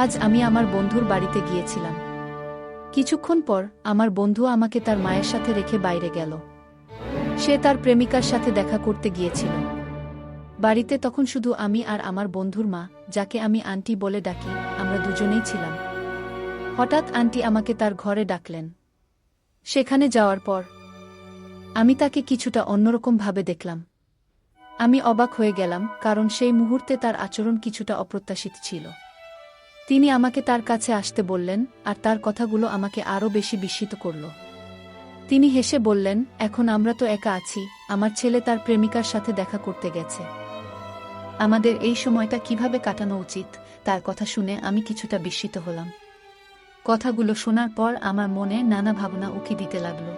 আজ আমি আমার বন্ধুর বাড়িতে গিয়েছিলাম। কিছুক্ষণ পর আমার বন্ধু আমাকে তার মায়ের সাথে রেখে বাইরে গেল। সে তার প্রেমিকার সাথে দেখা করতে গিয়েছিল। বাড়িতে তখন শুধু আমি আর আমার বন্ধুর মা, যাকে আমি আন্টি বলে ডাকি, আমরা দুজনেই ছিলাম। হঠাৎ আন্টি আমাকে তার ঘরে ডাকলেন। সেখানে যাওয়ার পর আমি তাকে কিছুটা অন্যরকম ভাবে দেখলাম। আমি অবাক হয়ে গেলাম, কারণ সেই মুহূর্তে তার আচরণ কিছুটা অপ্রত্যাশিত ছিল। তিনি আমাকে তার কাছে আসতে বললেন, আর তার কথাগুলো আমাকে আরও বেশি বিস্মিত করল। তিনি হেসে বললেন, এখন আমরা তো একা আছি, আমার ছেলে তার প্রেমিকার সাথে দেখা করতে গেছে। আমাদের এই সময়টা কিভাবে কাটানো উচিত, তার কথা শুনে আমি কিছুটা বিস্মিত হলাম। কথাগুলো শোনার পর আমার মনে নানা ভাবনা উকি দিতে লাগল।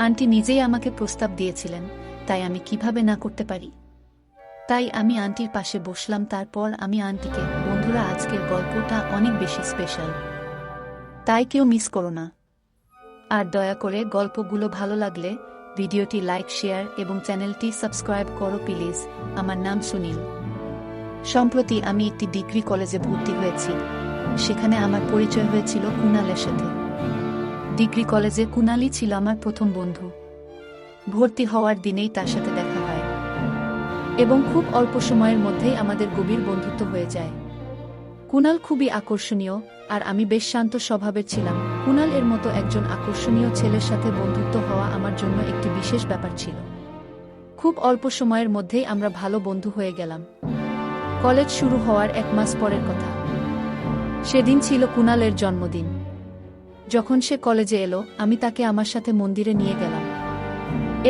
আন্টি নিজেই আমাকে প্রস্তাব দিয়েছিলেন, তাই আমি কিভাবে না করতে পারি। তাই আমি আন্টির পাশে বসলাম। তারপর আমি আন্টিকে, বন্ধুরা, আজকের গল্পটা অনেক বেশি স্পেশাল, তাই কেউ মিস করো না। আর দয়া করে গল্পগুলো ভালো লাগলে ভিডিওটি লাইক, শেয়ার এবং চ্যানেলটি সাবস্ক্রাইব করো প্লিজ। আমার নাম সুনীল। সম্প্রতি আমি একটি ডিগ্রি কলেজে ভর্তি হয়েছি। সেখানে আমার পরিচয় হয়েছিল কুণালের সাথে। ডিগ্রি কলেজে কুণালই ছিল আমার প্রথম বন্ধু। ভর্তি হওয়ার দিনেই তার সাথে দেখা হয় এবং খুব অল্প সময়ের মধ্যেই আমাদের গভীর বন্ধুত্ব হয়ে যায়। কুণাল খুবই আকর্ষণীয়, আর আমি বেশ শান্ত স্বভাবের ছিলাম। কুণাল এর মতো একজন আকর্ষণীয় ছেলের সাথে বন্ধুত্ব হওয়া আমার জন্য একটি বিশেষ ব্যাপার ছিল। খুব অল্প সময়ের মধ্যেই আমরা ভালো বন্ধু হয়ে গেলাম। কলেজ শুরু হওয়ার 1 মাস পরের কথা। সেদিন ছিল কুণালের জন্মদিন। যখন সে কলেজে এলো, আমি তাকে আমার সাথে মন্দিরে নিয়ে গেলাম।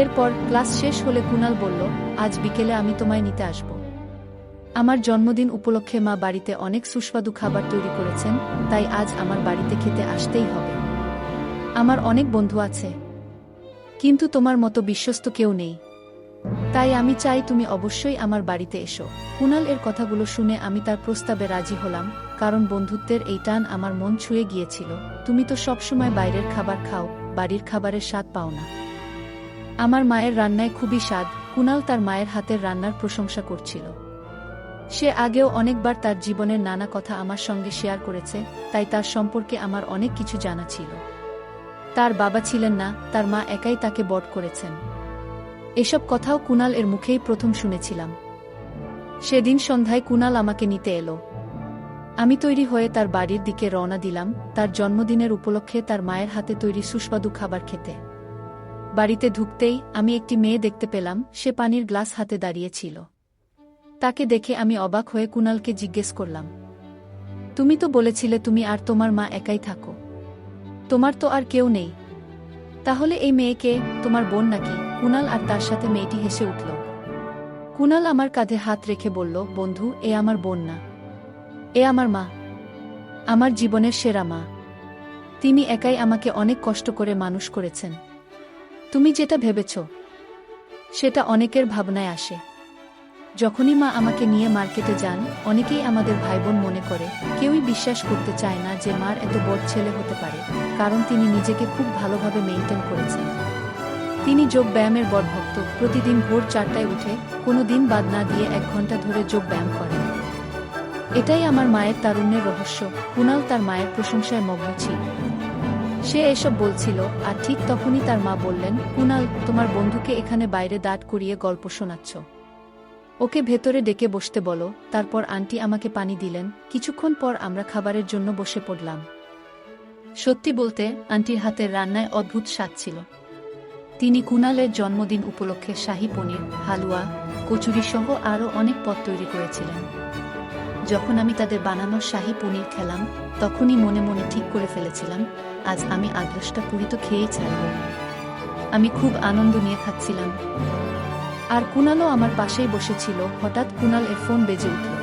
এরপর ক্লাস শেষ হলে কুণাল বলল, আজ বিকেলে আমি তোমায় নিতে আসব। আমার জন্মদিন উপলক্ষে মা বাড়িতে অনেক সুস্বাদু খাবার তৈরি করেছেন, তাই আজ আমার বাড়িতে খেতে আসতেই হবে। আমার অনেক বন্ধু আছে, কিন্তু তোমার মতো বিশ্বস্ত কেউ নেই, তাই আমি চাই তুমি অবশ্যই আমার বাড়িতে এসো। কুণাল এর কথাগুলো শুনে আমি তার প্রস্তাবে রাজি হলাম, কারণ বন্ধুত্বের এই টান আমার মন ছুঁয়ে গিয়েছিল। তুমি তো সবসময় বাইরের খাবার খাও, বাড়ির খাবারের স্বাদ পাও না। আমার মায়ের রান্নায় খুবই স্বাদ। কুণাল তার মায়ের হাতের রান্নার প্রশংসা করছিল। সে আগেও অনেকবার তার জীবনের নানা কথা আমার সঙ্গে শেয়ার করেছে, তাই তার সম্পর্কে আমার অনেক কিছু জানা ছিল। তার বাবা ছিলেন না, তার মা একাই তাকে বড় করেছেন। এসব কথাও কুণাল এর মুখেই প্রথম শুনেছিলাম। সেদিন সন্ধ্যায় কুণাল আমাকে নিতে এলো। আমি তৈরি হয়ে তার বাড়ির দিকে রওনা দিলাম, তার জন্মদিনের উপলক্ষে তার মায়ের হাতে তৈরি সুস্বাদু খাবার খেতে। বাড়িতে ঢুকতেই আমি একটি মেয়ে দেখতে পেলাম। সে পানির গ্লাস হাতে দাঁড়িয়েছিল। তাকে দেখে আমি অবাক হয়ে কুণালকে জিজ্ঞেস করলাম, তুমি তো বলেছিলে তুমি আর তোমার মা একাই থাকো, তোমার তো আর কেউ নেই, তাহলে এই মেয়েকে তোমার বোন নাকি? কুণাল আর তার সাথে মেয়েটি হেসে উঠল। কুণাল আমার কাঁধে হাত রেখে বলল, বন্ধু, এ আমার বোন না, এ আমার মা, আমার জীবনের সেরা মা। তিনি একাই আমাকে অনেক কষ্ট করে মানুষ করেছেন। তুমি যেটা ভেবেছ সেটা অনেকের ভাবনায় আসে। যখনই মা আমাকে নিয়ে মার্কেটে যান, অনেকেই আমাদের ভাইবোন মনে করে। কেউই বিশ্বাস করতে চায় না যে মার এত বড় ছেলে হতে পারে, কারণ তিনি নিজেকে খুব ভালোভাবে মেইনটেইন করেছেন। তিনি যোগ ব্যায়ামের বড় ভক্ত। প্রতিদিন ভোর 4টায় উঠে কোনো দিন বাদ না দিয়ে 1 ঘন্টা ধরে যোগ ব্যায়াম করেন। এটাই আমার মায়ের তারুণ্যের রহস্য। কুণাল তার মায়ের প্রশংসায় মগ্ন ছিল। সে এসব বলছিল, আর ঠিক তখনই তার মা বললেন, কুণাল, তোমার বন্ধুকে এখানে বাইরে দাঁড় করিয়ে গল্প শোনাচ্ছ, ওকে ভেতরে ডেকে বসতে বলো। তারপর আন্টি আমাকে পানি দিলেন। কিছুক্ষণ পর আমরা খাবারের জন্য বসে পড়লাম। সত্যি বলতে, আন্টির হাতের রান্নায় অদ্ভুত স্বাদ ছিল। তিনি কুণালের জন্মদিন উপলক্ষে শাহী পনির, হালুয়া, কচুরি সহ আরও অনেক পদ তৈরি করেছিলেন। যখন আমি তাদের বানানো শাহী পনির খেলাম, তখনই মনে মনে ঠিক করে ফেলেছিলাম, আজ আমি 8-10টা পুরি তো খেয়েই ছাড়ব। আমি খুব আনন্দ নিয়ে খাচ্ছিলাম, আর কুণালও আমার পাশেই বসেছিল। হঠাৎ কুণাল এর ফোন বেজে উঠল।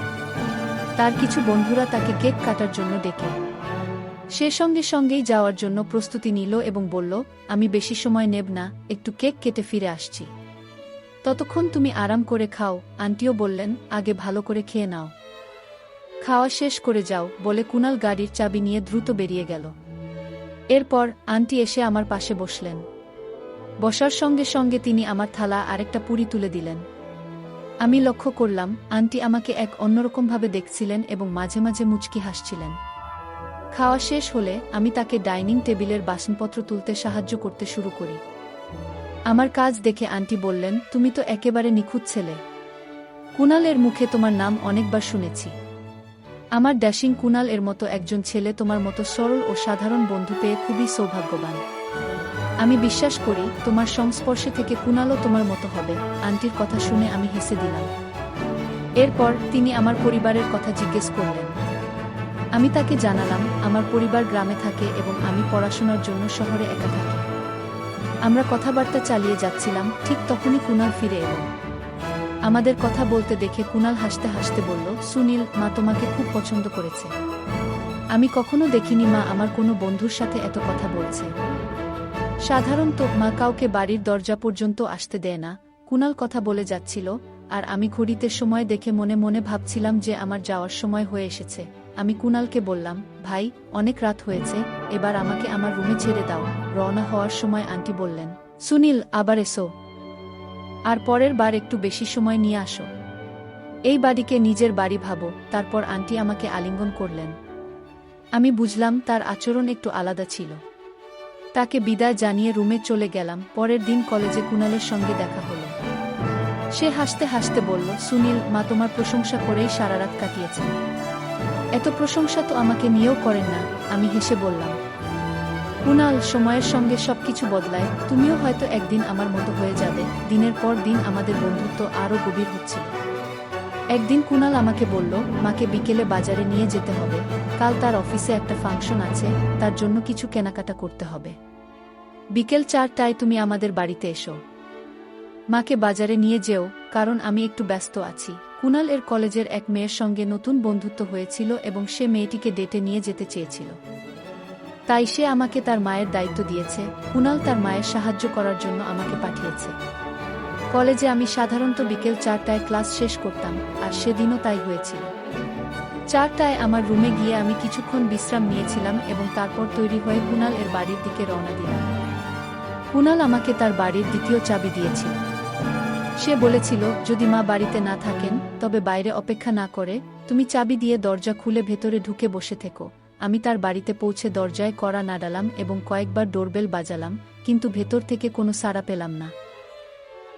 তার কিছু বন্ধুরা তাকে কেক কাটার জন্য ডেকে। সে সঙ্গে সঙ্গেই যাওয়ার জন্য প্রস্তুতি নিল এবং বলল, আমি বেশি সময় নেব না, একটু কেক কেটে ফিরে আসছি, ততক্ষণ তুমি আরাম করে খাও। আন্টিও বললেন, আগে ভালো করে খেয়ে নাও, খাওয়া শেষ করে যাও, বলে কুণাল গাড়ির চাবি নিয়ে দ্রুত বেরিয়ে গেল। এরপর আন্টি এসে আমার পাশে বসলেন। বসার সঙ্গে সঙ্গে তিনি আমার থালা আরেকটা পুরি তুলে দিলেন। আমি লক্ষ্য করলাম আন্টি আমাকে এক অন্যরকমভাবে দেখছিলেন এবং মাঝে মাঝে মুচকি হাসছিলেন। খাওয়া শেষ হলে আমি তাকে ডাইনিং টেবিলের বাসনপত্র তুলতে সাহায্য করতে শুরু করি। আমার কাজ দেখে আন্টি বললেন, তুমি তো একেবারে নিখুঁত ছেলে। কুনালের মুখে তোমার নাম অনেকবার শুনেছি। আমার ড্যাশিং কুনাল এর মতো একজন ছেলে তোমার মতো সরল ও সাধারণ বন্ধু পেয়ে খুবই সৌভাগ্যবান। আমি বিশ্বাস করি তোমার সংস্পর্শে থেকে কুনালও তোমার মতো হবে। আন্টির কথা শুনে আমি হেসে দিলাম। এরপর তিনি আমার পরিবারের কথা জিজ্ঞেস করলেন। আমি তাকে জানালাম আমার পরিবার গ্রামে থাকে এবং আমি পড়াশোনার জন্য শহরে একা থাকি। আমরা কথাবার্তা চালিয়ে যাচ্ছিলাম, ঠিক তখনই কুনাল ফিরে এলো। আমাদের কথা বলতে দেখে কুনাল হাসতে হাসতে বলল, সুনীল, মা তোমাকে খুব পছন্দ করেছে। আমি কখনো দেখিনি মা আমার কোনো বন্ধুর সাথে এত কথা বলছে। সাধারণত মা কাউকে বাড়ির দরজা পর্যন্ত আসতে দেয় না। কুনাল কথা বলে যাচ্ছিল, আর আমি ঘড়িতে সময় দেখে মনে মনে ভাবছিলাম যে আমার যাওয়ার সময় হয়ে এসেছে। আমি কুনালকে বললাম, ভাই, অনেক রাত হয়েছে, এবার আমাকে আমার রুমে ছেড়ে দাও। রওনা হওয়ার সময় আন্টি বললেন, সুনীল, আবার এসো, আর পরের বার একটু বেশি সময় নিয়ে আসো। এই বাড়িকে নিজের বাড়ি ভাবো। তারপর আন্টি আমাকে আলিঙ্গন করলেন। আমি বুঝলাম তার আচরণ একটু আলাদা ছিল। তাকে বিদায় জানিয়ে রুমে চলে গেলাম। পরের দিন কলেজে কুনালের সঙ্গে দেখা হলো। সে হাসতে হাসতে বলল, সুনীল, মা তোমার প্রশংসা করেই সারা রাত কাটিয়েছেন। এত প্রশংসা তো আমাকে নিয়েও করেন না। আমি হেসে বললাম, কুনাল, সময়ের সঙ্গে সবকিছু বদলায়, তুমিও হয়তো একদিন আমার মতো হয়ে যাবে। দিনের পর দিন আমাদের বন্ধুত্ব আরও গভীর হচ্ছিল। একদিন কুনাল আমাকে বলল, মাকে বিকেলে বাজারে নিয়ে যেতে হবে। কাল তার অফিসে একটা ফাংশন আছে, তার জন্য কিছু কেনাকাটা করতে হবে। বিকেল 4টায় তুমি আমাদের বাড়িতে এসো। মাকে বাজারে নিয়ে যেও, কারণ আমি একটু ব্যস্ত আছি। কুনাল এর কলেজের এক মেয়ের সঙ্গে নতুন বন্ধুত্ব হয়েছিল এবং সে মেয়েটিকে ডেটে নিয়ে যেতে চেয়েছিল। তাই সে আমাকে তার মায়ের দায়িত্ব দিয়েছে। কুনাল তার মায়ের সাহায্য করার জন্য আমাকে পাঠিয়েছে। কলেজে আমি সাধারণত বিকেল 4টায় ক্লাস শেষ করতাম, আর সেদিনও তাই হয়েছিল। 4টায় আমার রুমে গিয়ে আমি কিছুক্ষণ বিশ্রাম নিয়েছিলাম এবং তারপর তৈরি হয়ে কুনাল এর বাড়ির দিকে রওনা দিলাম। কুনাল আমাকে তার বাড়ির দ্বিতীয় চাবি দিয়েছিল। সে বলেছিল, যদি মা বাড়িতে না থাকেন তবে বাইরে অপেক্ষা না করে তুমি চাবি দিয়ে দরজা খুলে ভেতরে ঢুকে বসে থেকো। আমি তার বাড়িতে পৌঁছে দরজায় কড়া নাড়ালাম এবং কয়েকবার ডোরবেল বাজালাম, কিন্তু ভেতর থেকে কোনো সাড়া পেলাম না।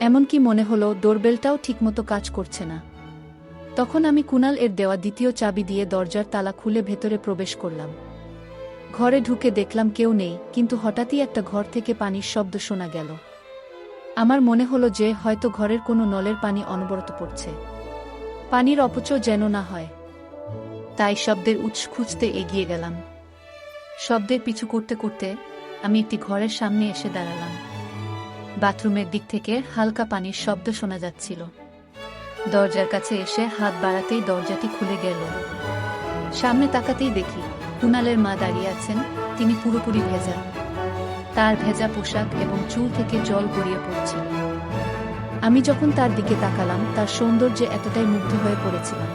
এমনকি মনে হলো ডোরবেলটাও ঠিকমতো কাজ করছে না। তখন আমি কুনাল এর দেওয়া দ্বিতীয় চাবি দিয়ে দরজার তালা খুলে ভেতরে প্রবেশ করলাম। ঘরে ঢুকে দেখলাম কেউ নেই, কিন্তু হঠাৎই একটা ঘর থেকে পানির শব্দ শোনা গেল। আমার মনে হলো যে হয়তো ঘরের কোনো নলের পানি অনবরত পড়ছে। পানির অপচয় যেন না হয়, তাই শব্দের উৎস খুঁজতে এগিয়ে গেলাম। শব্দের পিছু করতে করতে আমি একটি ঘরের সামনে এসে দাঁড়ালাম। বাথরুমের দিক থেকে হালকা পানির শব্দ শোনা যাচ্ছিল। দরজার কাছে এসে হাত বাড়াতেই দরজাটি খুলে গেল। সামনে তাকাতেই দেখি কুনালের মা দাঁড়িয়ে আছেন। তিনি পুরোপুরি ভেজা। তার ভেজা পোশাক এবং চুল থেকে জল গড়িয়ে পড়ছিল। আমি যখন তার দিকে তাকালাম, তার সৌন্দর্যে এতটাই মুগ্ধ হয়ে পড়েছিলাম।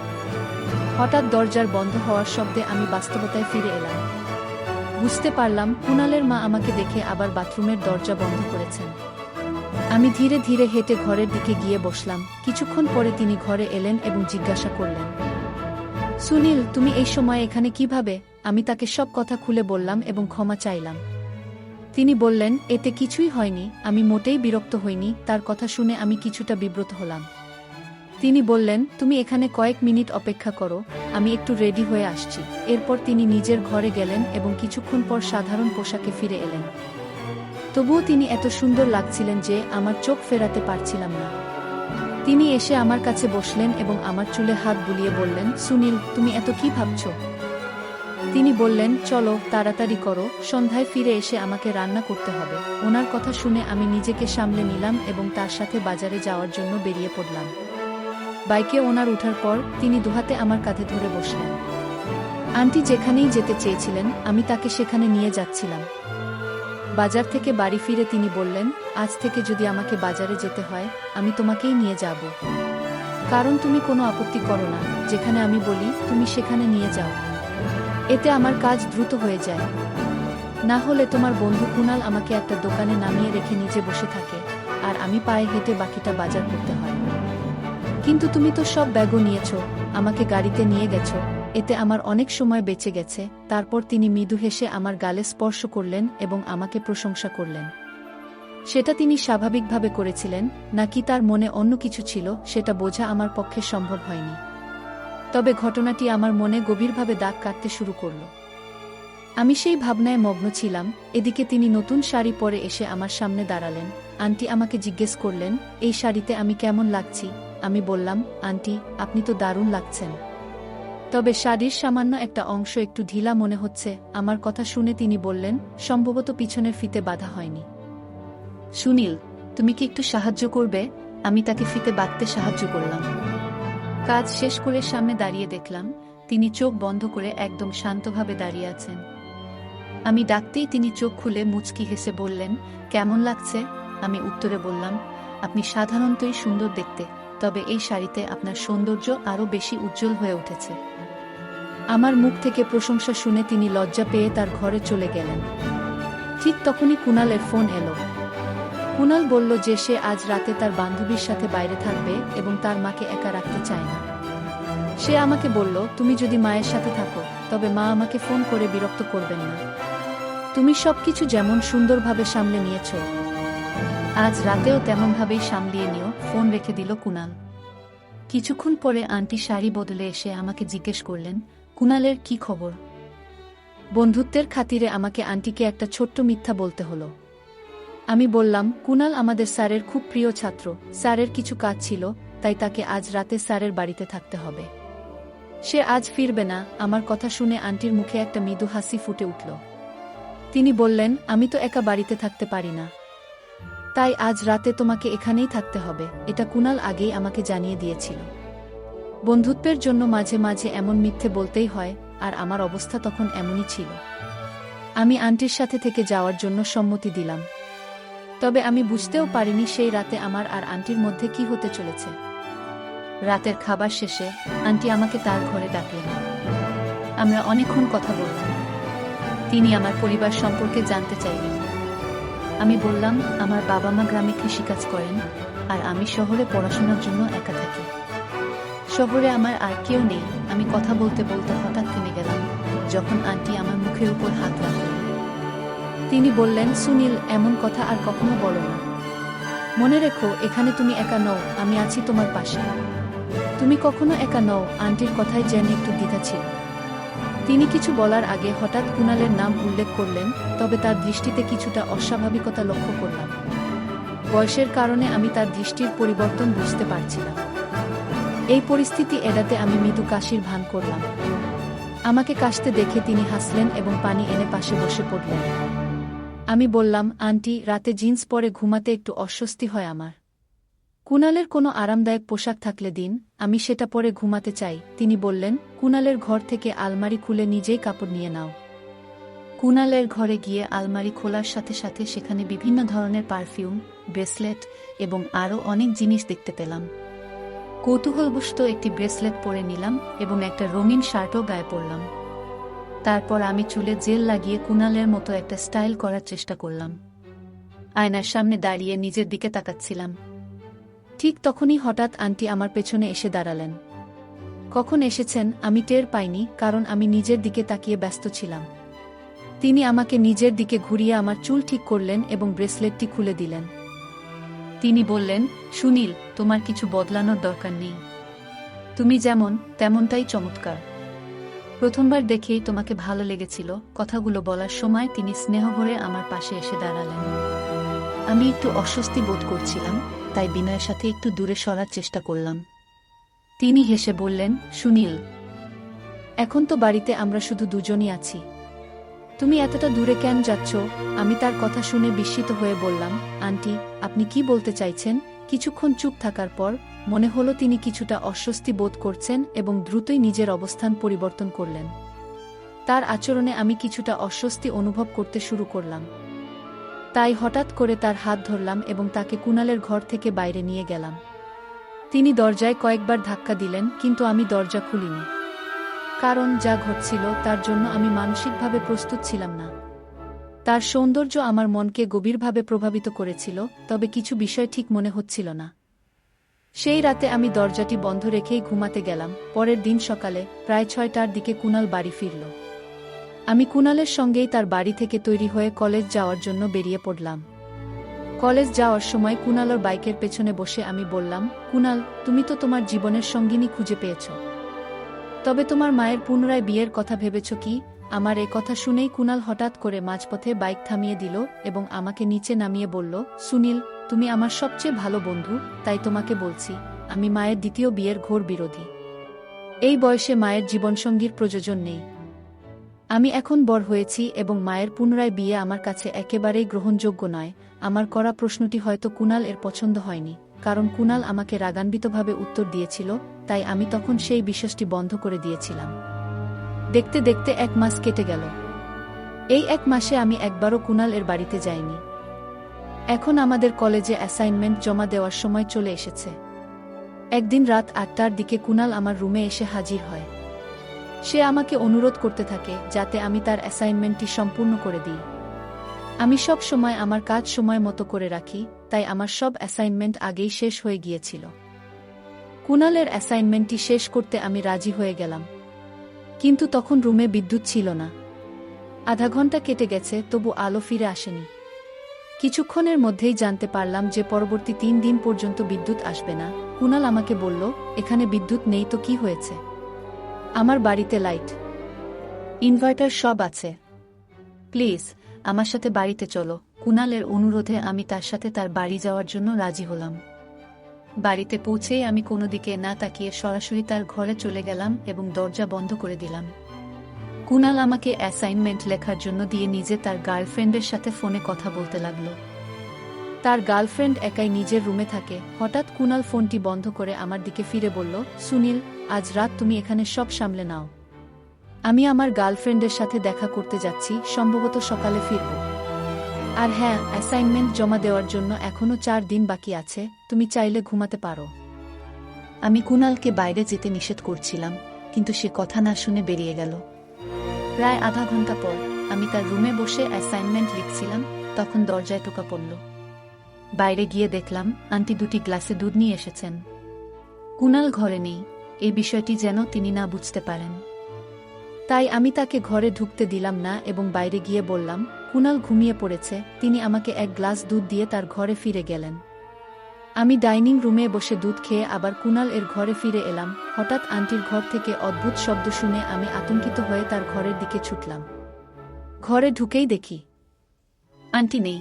হঠাৎ দরজার বন্ধ হওয়ার শব্দে আমি বাস্তবতায় ফিরে এলাম। বুঝতে পারলাম কুনালের মা আমাকে দেখে আবার বাথরুমের দরজা বন্ধ করেছেন। আমি ধীরে ধীরে হেঁটে ঘরের দিকে গিয়ে বসলাম। কিছুক্ষণ পরে তিনি ঘরে এলেন এবং জিজ্ঞাসা করলেন, সুনীল, তুমি এই সময় এখানে কিভাবে? আমি তাকে সব কথা খুলে বললাম এবং ক্ষমা চাইলাম। তিনি বললেন, এতে কিছুই হয়নি। আমি মোটেই বিরক্ত হইনি। তার কথা শুনে আমি কিছুটা বিব্রত হলাম। তিনি বললেন, তুমি এখানে কয়েক মিনিট অপেক্ষা করো, আমি একটু রেডি হয়ে আসছি। এরপর তিনি নিজের ঘরে গেলেন এবং কিছুক্ষণ পর সাধারণ পোশাকে ফিরে এলেন। তবুও তিনি এত সুন্দর লাগছিলেন যে আমার চোখ ফেরাতে পারছিলাম না। তিনি এসে আমার কাছে বসলেন এবং আমার চুলে হাত বুলিয়ে বললেন, সুনীল, তুমি এত কি ভাবছ? তিনি বললেন, চলো তাড়াতাড়ি করো, সন্ধ্যায় ফিরে এসে আমাকে রান্না করতে হবে। ওনার কথা শুনে আমি নিজেকে সামলে নিলাম এবং তার সাথে বাজারে যাওয়ার জন্য বেরিয়ে পড়লাম। বাইকে ওনার ওঠার পর তিনি দুহাতে আমার কাঁধে ধরে বসলেন। আন্টি যেখানেই যেতে চেয়েছিলেন আমি তাকে সেখানে নিয়ে যাচ্ছিলাম। বাজার থেকে বাড়ি ফিরে তিনি বললেন, আজ থেকে যদি আমাকে বাজারে যেতে হয় আমি তোমাকেই নিয়ে যাব, কারণ তুমি কোনো আপত্তি করো না। যেখানে আমি বলি তুমি সেখানে নিয়ে যাও। এতে আমার কাজ দ্রুত হয়ে যায়। না হলে তোমার বন্ধু কুনাল আমাকে একটা দোকানে নামিয়ে রেখে নিজে বসে থাকে, আর আমি পায়ে হেঁটে বাকিটা বাজার করতে হয়। কিন্তু তুমি তো সব ব্যাগও নিয়েছ, আমাকে গাড়িতে নিয়ে গেছ, এতে আমার অনেক সময় বেঁচে গেছে। তারপর তিনি মৃদু হেসে আমার গালে স্পর্শ করলেন এবং আমাকে প্রশংসা করলেন। সেটা তিনি স্বাভাবিকভাবে করেছিলেন নাকি তার মনে অন্য কিছু ছিল সেটা বোঝা আমার পক্ষে সম্ভব হয়নি। তবে ঘটনাটি আমার মনে গভীরভাবে দাগ কাটতে শুরু করল। আমি সেই ভাবনায় মগ্ন ছিলাম। এদিকে তিনি নতুন শাড়ি পরে এসে আমার সামনে দাঁড়ালেন। আন্টি আমাকে জিজ্ঞেস করলেন, এই শাড়িতে আমি কেমন লাগছি? আমি বললাম, আন্টি, আপনি তো দারুণ লাগছেন, তবে শাড়ির সামান্য একটা অংশ একটু ঢিলা মনে হচ্ছে। আমার কথা শুনে তিনি বললেন, সম্ভবত পিছনের ফিতে বাঁধা হয়নি। সুনীল, তুমি কি একটু সাহায্য করবে? আমি তাকে ফিতে বাঁধতে সাহায্য করলাম। কাজ শেষ করে সামনে দাঁড়িয়ে দেখলাম তিনি চোখ বন্ধ করে একদম শান্তভাবে দাঁড়িয়ে আছেন। আমি ডাকতেই তিনি চোখ খুলে মুচকি হেসে বললেন, কেমন লাগছে? আমি উত্তরে বললাম, আপনি সাধারণতই সুন্দর দেখতে, তবে এই শাড়িতে আপনার সৌন্দর্য আরও বেশি উজ্জ্বল হয়ে উঠেছে। আমার মুখ থেকে প্রশংসা শুনে তিনি লজ্জা পেয়ে তার ঘরে চলে গেলেন। ঠিক তখনই কুণালের ফোন এলো। কুণাল বলল যে সে আজ রাতে তার বান্ধবীর সাথে বাইরে থাকবে এবং তার মাকে একা রাখতে চায় না। সে আমাকে বলল, তুমি যদি মায়ের সাথে থাকো তবে মা আমাকে ফোন করে বিরক্ত করবেন না। তুমি সবকিছু যেমন সুন্দরভাবে সামলে নিয়েছ, আজ রাতেও তেমনভাবেই সামলিয়ে নিও। ফোন রেখে দিল কুণাল। কিছুক্ষণ পরে আন্টি শাড়ি বদলে এসে আমাকে জিজ্ঞেস করলেন, কুণালের কি খবর? বন্ধুত্বের খাতিরে আমাকে আন্টিকে একটা ছোট্ট মিথ্যা বলতে হলো। আমি বললাম, কুণাল আমাদের স্যারের খুব প্রিয় ছাত্র, স্যারের কিছু কাজ ছিল, তাই তাকে আজ রাতে স্যারের বাড়িতে থাকতে হবে। সে আজ ফিরবে না। আমার কথা শুনে আন্টির মুখে একটা মৃদু হাসি ফুটে উঠল। তিনি বললেন, আমি তো একা বাড়িতে থাকতে পারি না, তাই আজ রাতে তোমাকে এখানেই থাকতে হবে। এটা কুণাল আগেই আমাকে জানিয়ে দিয়েছিল। বন্ধুত্বের জন্য মাঝে মাঝে এমন মিথ্যে বলতেই হয়, আর আমার অবস্থা তখন এমনই ছিল। আমি আন্টির সাথে থেকে যাওয়ার জন্য সম্মতি দিলাম। তবে আমি বুঝতেও পারিনি সেই রাতে আমার আর আন্টির মধ্যে কি হতে চলেছে। রাতের খাবার শেষে আন্টি আমাকে তার ঘরে ডাকলেন। আমরা অনেকক্ষণ কথা বললাম। তিনি আমার পরিবার সম্পর্কে জানতে চাইলেন। আমি বললাম, আমার বাবা মা গ্রামে কৃষিকাজ করেন, আর আমি শহরে পড়াশোনার জন্য একা থাকি। শহরে আমার আর কেউ নেই। আমি কথা বলতে বলতে হঠাৎ থেমে গেলাম যখন আন্টি আমার মুখের উপর হাত রাখলেন। তিনি বললেন, সুনীল, এমন কথা আর কখনো বলো না। মনে রেখো, এখানে তুমি একা নও, আমি আছি তোমার পাশে। তুমি কখনো একা নও। আন্টির কথায় যেন একটু দ্বিধা ছিল। তিনি কিছু বলার আগে হঠাৎ কুণালের নাম উল্লেখ করলেন, তবে তার দৃষ্টিতে কিছুটা অস্বাভাবিকতা লক্ষ্য করলাম। বয়সের কারণে আমি তার দৃষ্টির পরিবর্তন বুঝতে পারছিলাম। এই পরিস্থিতি এড়াতে আমি মৃদু কাশির ভান করলাম। আমাকে কাশতে দেখে তিনি হাসলেন এবং পানি এনে পাশে বসে পড়লেন। আমি বললাম, আন্টি, রাতে জিন্স পরে ঘুমাতে একটু অস্বস্তি হয় আমার। কুণালের কোনো আরামদায়ক পোশাক থাকলে দিন, আমি সেটা পরে ঘুমাতে চাই। তিনি বললেন, কুণালের ঘর থেকে আলমারি খুলে নিজেই কাপড় নিয়ে নাও। কুণালের ঘরে গিয়ে আলমারি খোলার সাথে সাথে সেখানে বিভিন্ন ধরনের পারফিউম, ব্রেসলেট এবং আরও অনেক জিনিস দেখতে পেলাম। কৌতূহলবশত একটি ব্রেসলেট পরে নিলাম এবং একটা রঙিন শার্টও গায়ে পরলাম। তারপর আমি চুলে জেল লাগিয়ে কুণালের মতো একটা স্টাইল করার চেষ্টা করলাম। আয়নার সামনে দাঁড়িয়ে নিজের দিকে তাকাচ্ছিলাম। ঠিক তখনই হঠাৎ আন্টি আমার পেছনে এসে দাঁড়ালেন। কখন এসেছেন আমি টের পাইনি, কারণ আমি নিজের দিকে তাকিয়ে ব্যস্ত ছিলাম। তিনি আমাকে নিজের দিকে ঘুরিয়ে আমার চুল ঠিক করলেন এবং ব্রেসলেটটি খুলে দিলেন। তিনি বললেন, সুনীল, তোমার কিছু বদলানোর দরকার নেই। তুমি যেমন তেমনটাই চমৎকার। প্রথমবার দেখেই তোমাকে ভালো লেগেছিল। কথাগুলো বলার সময় তিনি স্নেহভরে আমার পাশে এসে দাঁড়ালেন। আমি একটু অস্বস্তি বোধ করছিলাম, তাই বিনয়ের সাথে একটু দূরে সরার চেষ্টা করলাম। তিনি হেসে বললেন, সুনীল, এখন তো বাড়িতে আমরা শুধু দুজনই আছি। তুমি এতটা দূরে কেন যাচ্ছ? আমি তার কথা শুনে বিস্মিত হয়ে বললাম, আন্টি, আপনি কি বলতে চাইছেন? কিছুক্ষণ চুপ থাকার পর মনে হলো তিনি কিছুটা অস্বস্তি বোধ করছেন এবং দ্রুতই নিজের অবস্থান পরিবর্তন করলেন। তার আচরণে আমি কিছুটা অস্বস্তি অনুভব করতে শুরু করলাম। তাই হঠাৎ করে তার হাত ধরলাম এবং তাকে কুণালের ঘর থেকে বাইরে নিয়ে গেলাম। তিনি দরজায় কয়েকবার ধাক্কা দিলেন, কিন্তু আমি দরজা খুলিনি। কারণ যা ঘটছিল তার জন্য আমি মানসিকভাবে প্রস্তুত ছিলাম না। তার সৌন্দর্য আমার মনকে গভীরভাবে প্রভাবিত করেছিল, তবে কিছু বিষয় ঠিক মনে হচ্ছিল না। সেই রাতে আমি দরজাটি বন্ধ রেখেই ঘুমাতে গেলাম। পরের দিন সকালে প্রায় 6টার দিকে কুনাল বাড়ি ফিরল। আমি কুনালের সঙ্গেই তার বাড়ি থেকে তৈরি হয়ে কলেজ যাওয়ার জন্য বেরিয়ে পড়লাম। কলেজ যাওয়ার সময় কুনালর বাইকের পেছনে বসে আমি বললাম, কুনাল, তুমি তো তোমার জীবনের সঙ্গিনী খুঁজে পেয়েছ, তবে তোমার মায়ের পুনরায় বিয়ের কথা ভেবেছ কি? আমার এ কথা শুনেই কুনাল হঠাৎ করে মাঝপথে বাইক থামিয়ে দিল এবং আমাকে নিচে নামিয়ে বলল, সুনীল, তুমি আমার সবচেয়ে ভালো বন্ধু, তাই তোমাকে বলছি, আমি মায়ের দ্বিতীয় বিয়ের ঘোর বিরোধী। এই বয়সে মায়ের জীবনসঙ্গীর প্রয়োজন নেই। আমি এখন বড় হয়েছি এবং মায়ের পুনরায় বিয়ে আমার কাছে একেবারেই গ্রহণযোগ্য নয়। আমার করা প্রশ্নটি হয়তো কুনাল এর পছন্দ হয়নি, কারণ কুনাল আমাকে রাগান্বিতভাবে উত্তর দিয়েছিল, তাই আমি তখন সেই বিশ্বাসটি বন্ধ করে দিয়েছিলাম। দেখতে দেখতে 1 মাস কেটে গেল। এই 1 মাসে আমি একবারও কুনাল এর বাড়িতে যাইনি। এখন আমাদের কলেজে অ্যাসাইনমেন্ট জমা দেওয়ার সময় চলে এসেছে। একদিন রাত 8টার দিকে কুনাল আমার রুমে এসে হাজির হয়। সে আমাকে অনুরোধ করতে থাকে যাতে আমি তার অ্যাসাইনমেন্টটি সম্পূর্ণ করে দিই। আমি সব সময় আমার কাজ সময় মতো করে রাখি, তাই আমার সব অ্যাসাইনমেন্ট আগেই শেষ হয়ে গিয়েছিল। কুনালের অ্যাসাইনমেন্টটি শেষ করতে আমি রাজি হয়ে গেলাম, কিন্তু তখন রুমে বিদ্যুৎ ছিল না। আধা ঘন্টা কেটে গেছে, তবু আলো ফিরে আসেনি। কিছুক্ষণের মধ্যেই জানতে পারলাম যে পরবর্তী 3 দিন পর্যন্ত বিদ্যুৎ আসবে না। কুনাল আমাকে বলল, এখানে বিদ্যুৎ নেই তো কি হয়েছে? আমার বাড়িতে লাইট, ইনভার্টার সব আছে। প্লিজ আমার সাথে বাড়িতে চলো। কুনালের অনুরোধে আমি তার সাথে তার বাড়ি যাওয়ার জন্য রাজি হলাম। বাড়িতে পৌঁছেই আমি কোনো দিকে না তাকিয়ে সরাসরি তার ঘরে চলে গেলাম এবং দরজা বন্ধ করে দিলাম। কুনাল আমাকে অ্যাসাইনমেন্ট লেখার জন্য দিয়ে নিজে তার গার্লফ্রেন্ডের সাথে ফোনে কথা বলতে লাগল। তার গার্লফ্রেন্ড একাই নিজের রুমে থাকে। হঠাৎ কুনাল ফোনটি বন্ধ করে আমার দিকে ফিরে বলল, সুনীল, আজ রাত তুমি এখানে সব সামলে নাও। আমি আমার গার্লফ্রেন্ডের সাথে দেখা করতে যাচ্ছি, সম্ভবত সকালে ফিরব। আর হ্যাঁ, অ্যাসাইনমেন্ট জমা দেওয়ার জন্য এখনো 4 দিন বাকি আছে, তুমি চাইলে ঘুমাতে পারো। আমি কুনালকে বাইরে যেতে নিষেধ করছিলাম, কিন্তু সে কথা না শুনে বেরিয়ে গেল। প্রায় আধা ঘন্টা পর আমি তার রুমে বসে অ্যাসাইনমেন্ট লিখছিলাম, তখন দরজায় টোকা পড়ল। বাইরে গিয়ে দেখলাম আন্টি 2টি গ্লাসে দুধ নিয়ে এসেছেন। কুনাল ঘরে নেই, এই বিষয়টি যেন তিনি না বুঝতে পারেন। তাই আমি তাকে ঘরে ঢুকতে দিলাম না এবং বাইরে গিয়ে বললাম, কুনাল ঘুমিয়ে পড়েছে। তিনি আমাকে 1 গ্লাস দুধ দিয়ে তার ঘরে ফিরে গেলেন। আমি ডাইনিং রুমে বসে দুধ খেয়ে আবার কুনাল এর ঘরে ফিরে এলাম। হঠাৎ আন্টির ঘর থেকে অদ্ভুত শব্দ শুনে আমি আতঙ্কিত হয়ে তার ঘরের দিকে ছুটলাম। ঘরে ঢুকেই দেখি আন্টি নেই।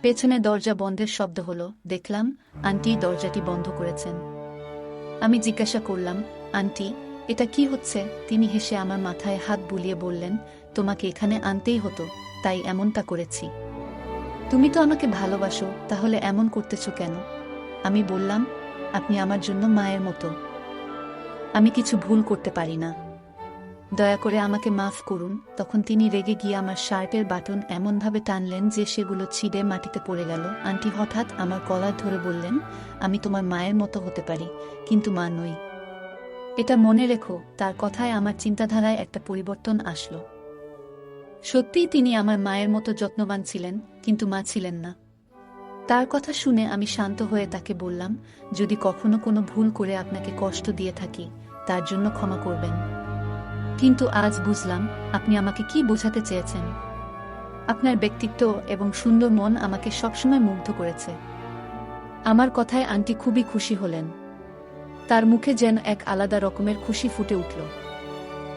পেছনে দরজা বন্ধের শব্দ হলো। দেখলাম আন্টি দরজাটি বন্ধ করেছেন। আমি জিজ্ঞাসা করলাম, আন্টি, এটা কি হচ্ছে? তিনি হেসে আমার মাথায় হাত বুলিয়ে বললেন, তোমাকে এখানে আনতেই হতো, তাই এমনটা করেছি। তুমি তো আমাকে ভালোবাসো, তাহলে এমন করতেছ কেন? আমি বললাম, আপনি আমার জন্য মায়ের মতো। আমি কিছু ভুল করতে পারি না, দয়া করে আমাকে মাফ করুন। তখন তিনি রেগে গিয়ে আমার শার্টের বাটন এমনভাবে টানলেন যে সেগুলো ছিঁড়ে মাটিতে পড়ে গেল। আন্টি হঠাৎ আমার কলার ধরে বললেন, আমি তোমার মায়ের মতো হতে পারি, কিন্তু মা নই। এটা মনে রেখো। তার কথায় আমার চিন্তাধারায় একটা পরিবর্তন আসলো। সত্যিই তিনি আমার মায়ের মতো যত্নবান ছিলেন, কিন্তু মা ছিলেন না। তার কথা শুনে আমি শান্ত হয়ে তাকে বললাম, যদি কখনো কোনো ভুল করে আপনাকে কষ্ট দিয়ে থাকি, তার জন্য ক্ষমা করবেন। কিন্তু আজ বুঝলাম আপনি আমাকে কি বোঝাতে চেয়েছেন। আপনার ব্যক্তিত্ব এবং সুন্দর মন আমাকে সবসময় মুগ্ধ করেছে। আমার কথায় আন্টি খুবই খুশি হলেন। তার মুখে যেন এক আলাদা রকমের খুশি ফুটে উঠল।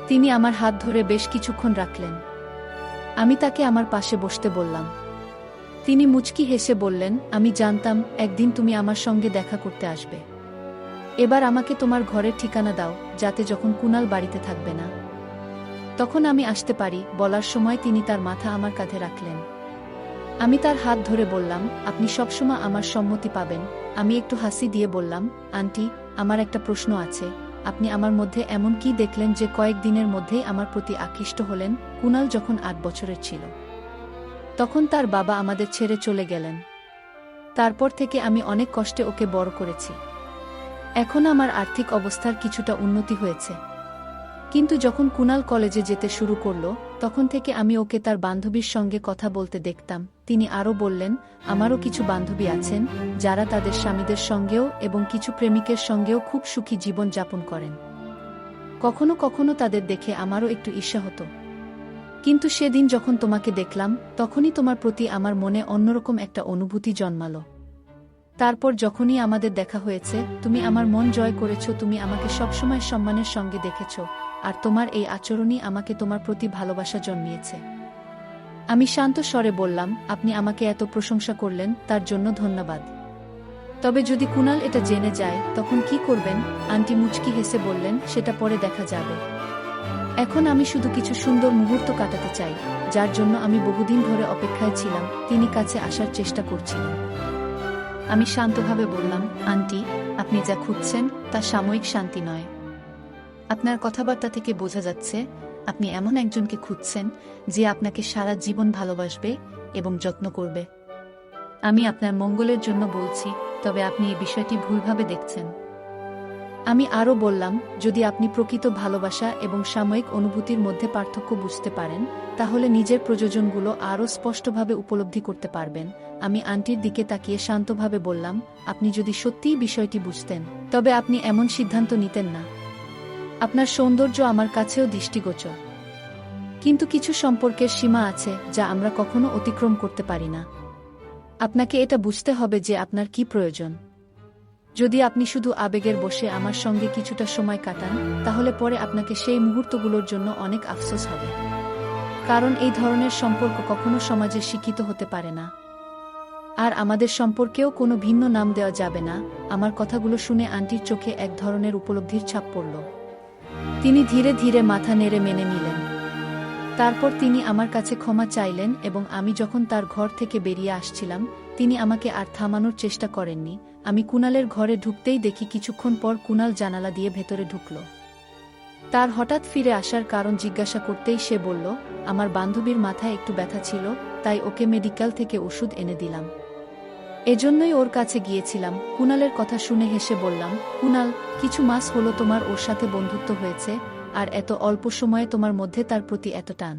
তিনি আমার হাত ধরে বেশ কিছুক্ষণ রাখলেন। আমি তাকে আমার পাশে বসতে বললাম। তিনি মুচকি হেসে বললেন, আমি জানতাম একদিন তুমি আমার সঙ্গে দেখা করতে আসবে। এবার আমাকে তোমার ঘরের ঠিকানা দাও, যাতে যখন কুনাল বাড়িতে থাকবে না, তখন আমি আসতে পারি। বলার সময় তিনি তার মাথা আমার কাঁধে রাখলেন। আমি তার হাত ধরে বললাম, আপনি সবসময় আমার সম্মতি পাবেন। আমি একটু হাসি দিয়ে বললাম, আন্টি, আমার একটা প্রশ্ন আছে। আপনি আমার মধ্যে এমন কি দেখলেন যে কয়েকদিনের মধ্যেই আমার প্রতি আকৃষ্ট হলেন? কুনাল যখন 8 বছরের ছিল, তখন তার বাবা আমাদের ছেড়ে চলে গেলেন। তারপর থেকে আমি অনেক কষ্টে ওকে বড় করেছি। এখন আমার আর্থিক অবস্থার কিছুটা উন্নতি হয়েছে। কিন্তু যখন কুনাল কলেজে যেতে শুরু করলো, তখন থেকে আমি ওকে তার বান্ধবীর সঙ্গে কথা বলতে দেখতাম। তিনি আরও বললেন, আমারও কিছু বান্ধবী আছেন যারা তাদের স্বামীদের সঙ্গেও এবং কিছু প্রেমিকের সঙ্গেও খুব সুখী জীবন যাপন করেন। কখনো কখনো তাদের দেখে আমারও একটু ঈর্ষা হতো। কিন্তু সেদিন যখন তোমাকে দেখলাম, তখনই তোমার প্রতি আমার মনে অন্যরকম একটা অনুভূতি জন্মালো। তারপর যখনই আমাদের দেখা হয়েছে, তুমি আমার মন জয় করেছ। তুমি আমাকে সবসময় সম্মানের সঙ্গে দেখেছ, আর তোমার এই আচরণই আমাকে তোমার প্রতি ভালোবাসা জন্মিয়েছে। আমি শান্ত স্বরে বললাম, আপনি আমাকে এত প্রশংসা করলেন, তার জন্য ধন্যবাদ। তবে যদি কুনাল এটা জেনে যায়, তখন কি করবেন? আন্টি মুচকি হেসে বললেন, সেটা পরে দেখা যাবে। এখন আমি শুধু কিছু সুন্দর মুহূর্ত কাটাতে চাই, যার জন্য আমি বহুদিন ধরে অপেক্ষায় ছিলাম। তিনি কাছে আসার চেষ্টা করছিলেন। আমি শান্তভাবে বললাম, আন্টি, আপনি যা খুঁজছেন তা সাময়িক শান্তি নয়। আপনার কথাবার্তা থেকে বোঝা যাচ্ছে আপনি এমন একজনকে খুঁজছেন যে আপনাকে সারা জীবন ভালোবাসবে এবং যত্ন করবে। আমি আপনার মঙ্গলের জন্য বলছি, তবে আপনি এই বিষয়টি ভুলভাবে দেখছেন। আমি আরও বললাম, যদি আপনি প্রকৃত ভালোবাসা এবং সাময়িক অনুভূতির মধ্যে পার্থক্য বুঝতে পারেন, তাহলে নিজের প্রয়োজনগুলো আরও স্পষ্টভাবে উপলব্ধি করতে পারবেন। আমি আন্টির দিকে তাকিয়ে শান্তভাবে বললাম, আপনি যদি সত্যিই বিষয়টি বুঝতেন, তবে আপনি এমন সিদ্ধান্ত নিতেন না। আপনার সৌন্দর্য আমার কাছেও দৃষ্টিগোচর, কিন্তু কিছু সম্পর্কের সীমা আছে যা আমরা কখনো অতিক্রম করতে পারি না। আপনাকে এটা বুঝতে হবে যে আপনার কি প্রয়োজন। যদি আপনি শুধু আবেগের বশে আমার সঙ্গে কিছুটা সময় কাটান, তাহলে পরে আপনাকে সেই মুহূর্তগুলোর জন্য অনেক আফসোস হবে। কারণ এই ধরনের সম্পর্ক কখনো সমাজে স্বীকৃত হতে পারে না। আর আমাদের সম্পর্কেও কোনো ভিন্ন নাম দেওয়া যাবে না। আমার কথাগুলো শুনে আন্টির চোখে এক ধরনের উপলব্ধির ছাপ পড়ল। তিনি ধীরে ধীরে মাথা নেড়ে মেনে নিলেন। তারপর তিনি আমার কাছে ক্ষমা চাইলেন এবং আমি যখন তার ঘর থেকে বেরিয়ে আসছিলাম, তিনি আমাকে আর থামানোর চেষ্টা করেননি। আমি কুনালের ঘরে ঢুকতেই দেখি কিছুক্ষণ পর কুনাল জানালা দিয়ে ভেতরে ঢুকল। তার হঠাৎ ফিরে আসার কারণ জিজ্ঞাসা করতেই সে বলল, আমার বান্ধবীর মাথায় একটু ব্যথা ছিল, তাই ওকে মেডিকেল থেকে ওষুধ এনে দিলাম। এজন্যই ওর কাছে গিয়েছিলাম। কুনালের কথা শুনে হেসে বললাম, কুনাল, কিছু মাস হলো তোমার ওর সাথে বন্ধুত্ব হয়েছে, আর এত অল্প সময়ে তোমার মধ্যে তার প্রতি এত টান।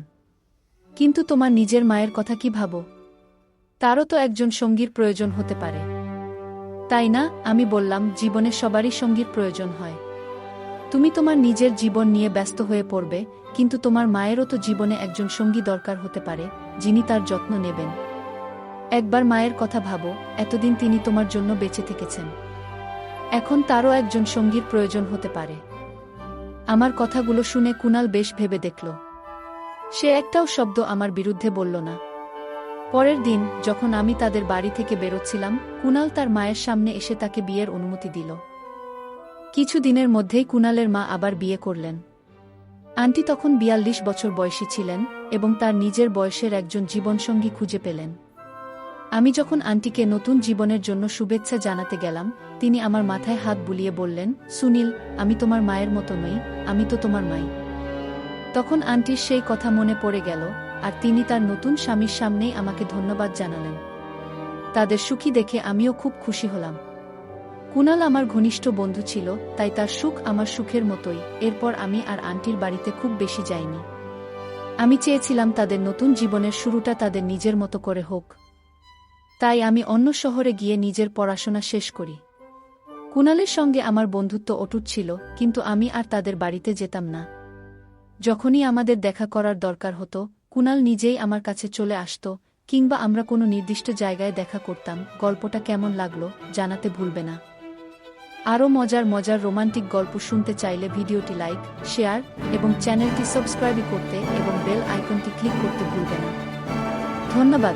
কিন্তু তোমার নিজের মায়ের কথা কি ভাবো? তারও তো একজন সঙ্গীর প্রয়োজন হতে পারে, তাই না? আমি বললাম, জীবনে সবারই সঙ্গীর প্রয়োজন হয়। তুমি তোমার নিজের জীবন নিয়ে ব্যস্ত হয়ে পড়বে, কিন্তু তোমার মায়েরও তো জীবনে একজন সঙ্গী দরকার হতে পারে, যিনি তার যত্ন নেবেন। একবার মায়ের কথা ভাবো, এতদিন তিনি তোমার জন্য বেঁচে থেকেছেন। এখন তারও একজন সঙ্গীর প্রয়োজন হতে পারে। আমার কথাগুলো শুনে কুনাল বেশ ভেবে দেখল। সে একটাও শব্দ আমার বিরুদ্ধে বলল না। পরের দিন যখন আমি তাদের বাড়ি থেকে বেরোচ্ছিলাম, কুনাল তার মায়ের সামনে এসে তাকে বিয়ের অনুমতি দিল। কিছু দিনের মধ্যেই কুনালের মা আবার বিয়ে করলেন। আন্টি তখন ৪২ বছর বয়সী ছিলেন এবং তার নিজের বয়সের একজন জীবনসঙ্গী খুঁজে পেলেন। আমি যখন আন্টিকে নতুন জীবনের জন্য শুভেচ্ছা জানাতে গেলাম, তিনি আমার মাথায় হাত বুলিয়ে বললেন, সুনীল, আমি তোমার মায়ের মতো নই, আমি তো তোমার মাই। তখন আন্টির সেই কথা মনে পড়ে গেল, আর তিনি তার নতুন স্বামীর সামনেই আমাকে ধন্যবাদ জানালেন। তাদের সুখী দেখে আমিও খুব খুশি হলাম। কুনাল আমার ঘনিষ্ঠ বন্ধু ছিল, তাই তার সুখ আমার সুখের মতোই। এরপর আমি আর আন্টির বাড়িতে খুব বেশি যাইনি। আমি চেয়েছিলাম তাদের নতুন জীবনের শুরুটা তাদের নিজের মতো করে হোক। তাই আমি অন্য শহরে গিয়ে নিজের পড়াশোনা শেষ করি। কুনালের সঙ্গে আমার বন্ধুত্ব অটুট ছিল, কিন্তু আমি আর তাদের বাড়িতে যেতাম না। যখনই আমাদের দেখা করার দরকার হতো, কুনাল নিজেই আমার কাছে চলে আসত, কিংবা আমরা কোনো নির্দিষ্ট জায়গায় দেখা করতাম। গল্পটা কেমন লাগলো জানাতে ভুলবে না। আরও মজার মজার রোমান্টিক গল্প শুনতে চাইলে ভিডিওটি লাইক, শেয়ার এবং চ্যানেলটি সাবস্ক্রাইব করতে এবং বেল আইকনটি ক্লিক করতে ভুলবে না। ধন্যবাদ।